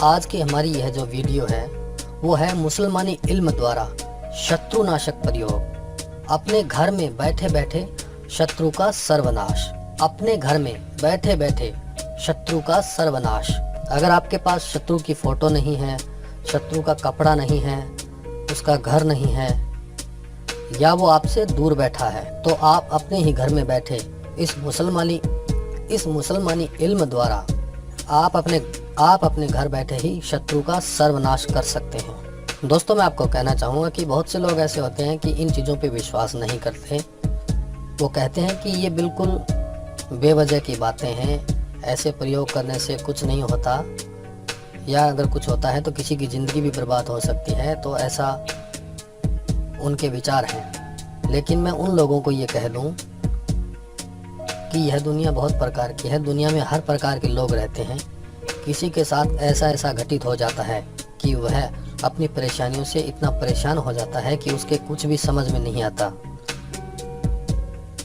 आज की हमारी यह जो वीडियो है वो है मुसलमानी इल्म द्वारा शत्रुनाशक प्रयोग। अपने घर में बैठे बैठे शत्रु का सर्वनाश। अपने घर में बैठे बैठे शत्रु का सर्वनाश। अगर आपके पास शत्रु की फोटो नहीं है, शत्रु का कपड़ा नहीं है, उसका घर नहीं है, या वो आपसे दूर बैठा है, तो आप अपने ही घर में बैठे इस मुसलमानी इल्म द्वारा आप अपने घर बैठे ही शत्रु का सर्वनाश कर सकते हैं। दोस्तों, मैं आपको कहना चाहूँगा कि बहुत से लोग ऐसे होते हैं कि इन चीज़ों पे विश्वास नहीं करते। वो कहते हैं कि ये बिल्कुल बेवजह की बातें हैं, ऐसे प्रयोग करने से कुछ नहीं होता, या अगर कुछ होता है तो किसी की ज़िंदगी भी बर्बाद हो सकती है। तो ऐसा उनके विचार हैं। लेकिन मैं उन लोगों को ये कह दूं कि यह दुनिया बहुत प्रकार की है। दुनिया में हर प्रकार के लोग रहते हैं। किसी के साथ ऐसा घटित हो जाता है कि वह अपनी परेशानियों से इतना परेशान हो जाता है कि उसके कुछ भी समझ में नहीं आता।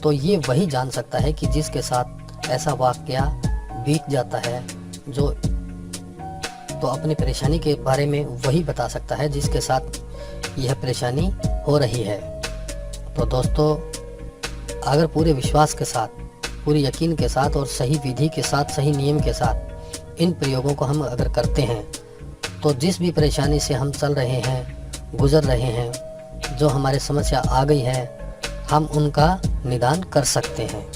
तो ये वही जान सकता है कि जिसके साथ ऐसा वाकया बीत जाता है, जो तो अपनी परेशानी के बारे में वही बता सकता है जिसके साथ यह परेशानी हो रही है। तो दोस्तों, अगर पूरे विश्वास के साथ, पूरे यकीन के साथ और सही विधि के साथ, सही नियम के साथ इन प्रयोगों को हम अगर करते हैं तो जिस भी परेशानी से हम चल रहे हैं, गुजर रहे हैं, जो हमारे समस्या आ गई है, हम उनका निदान कर सकते हैं।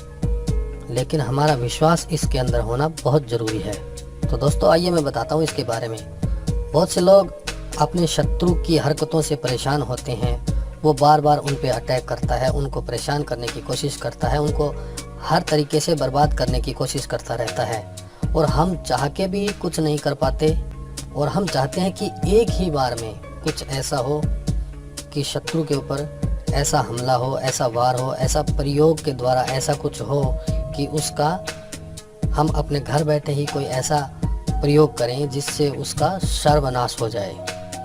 लेकिन हमारा विश्वास इसके अंदर होना बहुत ज़रूरी है। तो दोस्तों, आइए मैं बताता हूँ इसके बारे में। बहुत से लोग अपने शत्रु की हरकतों से परेशान होते हैं। वो बार बार उन पे अटैक करता है, उनको परेशान करने की कोशिश करता है, उनको हर तरीके से बर्बाद करने की कोशिश करता रहता है। और हम चाह के भी कुछ नहीं कर पाते, और हम चाहते हैं कि एक ही बार में कुछ ऐसा हो कि शत्रु के ऊपर ऐसा हमला हो, ऐसा वार हो, ऐसा प्रयोग के द्वारा ऐसा कुछ हो कि उसका हम अपने घर बैठे ही कोई ऐसा प्रयोग करें जिससे उसका सर्वनाश हो जाए।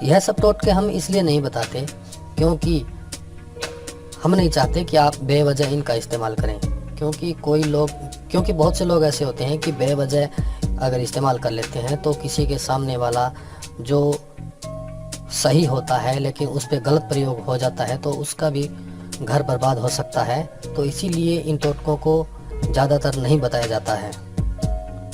यह सब टोटके हम इसलिए नहीं बताते क्योंकि हम नहीं चाहते कि आप बेवजह इनका इस्तेमाल करें। क्योंकि बहुत से लोग ऐसे होते हैं कि बेवजह अगर इस्तेमाल कर लेते हैं तो किसी के सामने वाला जो सही होता है लेकिन उस पर गलत प्रयोग हो जाता है तो उसका भी घर बर्बाद हो सकता है। तो इसीलिए इन टोटकों को ज़्यादातर नहीं बताया जाता है।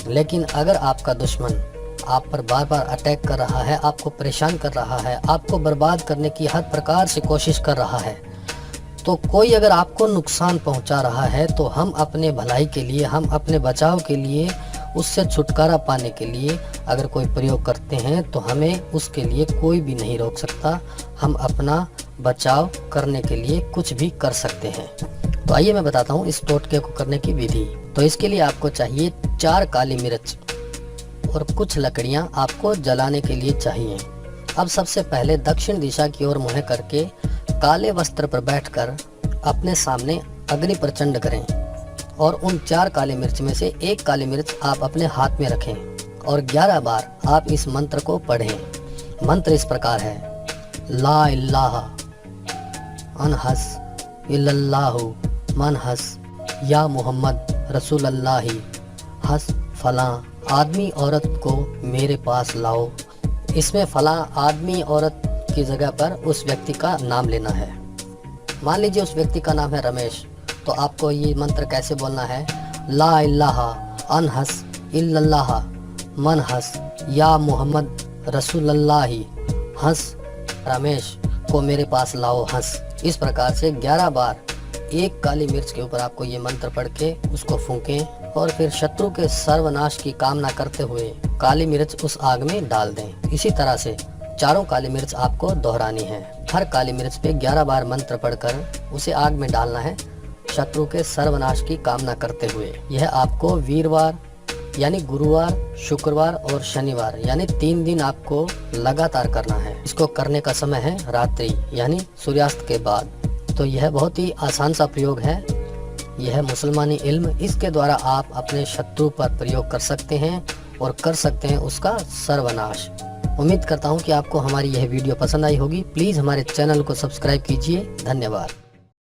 लेकिन अगर आपका दुश्मन आप पर बार बार अटैक कर रहा है, आपको परेशान कर रहा है, आपको बर्बाद करने की हर प्रकार से कोशिश कर रहा है, तो कोई अगर आपको नुकसान पहुंचा रहा है तो हम अपने भलाई के लिए, हम अपने बचाव के लिए, उससे छुटकारा पाने के लिए अगर कोई प्रयोग करते हैं तो हमें उसके लिए कोई भी नहीं रोक सकता। हम अपना बचाव करने के लिए कुछ भी कर सकते हैं। तो आइए मैं बताता हूँ इस टोटके को करने की विधि। तो इसके लिए आपको चाहिए 4 काली मिर्च और कुछ लकड़ियाँ आपको जलाने के लिए चाहिए। अब सबसे पहले दक्षिण दिशा की ओर मुँह करके काले वस्त्र पर बैठकर अपने सामने अग्नि प्रचंड करें और उन 4 काली मिर्च में से एक काली मिर्च आप अपने हाथ में रखें और 11 बार आप इस मंत्र को पढ़ें। मंत्र इस प्रकार है: ला इल्लाह अनहस इल्लल्लाहु मनहस या मोहम्मद रसूलल्लाही हस फलां आदमी औरत को मेरे पास लाओ। इसमें फलां आदमी औरत की जगह पर उस व्यक्ति का नाम लेना है। मान लीजिए उस व्यक्ति का नाम है रमेश, तो आपको ये मंत्र कैसे बोलना है: ला इल्लाह अनहस इल्लल्लाह मनहस या मोहम्मद रसूलल्लाही हंस रमेश को मेरे पास लाओ हंस। इस प्रकार से 11 बार एक काली मिर्च के ऊपर आपको ये मंत्र पढ़ के उसको फूंकें और फिर शत्रु के सर्वनाश की कामना करते हुए काली मिर्च उस आग में डाल दें। इसी तरह से 4 काली मिर्च आपको दोहरानी है। हर काली मिर्च पे 11 बार मंत्र पढ़कर उसे आग में डालना है, शत्रु के सर्वनाश की कामना करते हुए। यह आपको वीरवार यानी गुरुवार, शुक्रवार और शनिवार यानी 3 दिन आपको लगातार करना है। इसको करने का समय है रात्रि यानी सूर्यास्त के बाद। तो यह बहुत ही आसान सा प्रयोग है। यह मुसलमानी इल्म, इसके द्वारा आप अपने शत्रु पर प्रयोग कर सकते हैं और कर सकते हैं उसका सर्वनाश। उम्मीद करता हूं कि आपको हमारी यह वीडियो पसंद आई होगी। प्लीज़ हमारे चैनल को सब्सक्राइब कीजिए। धन्यवाद।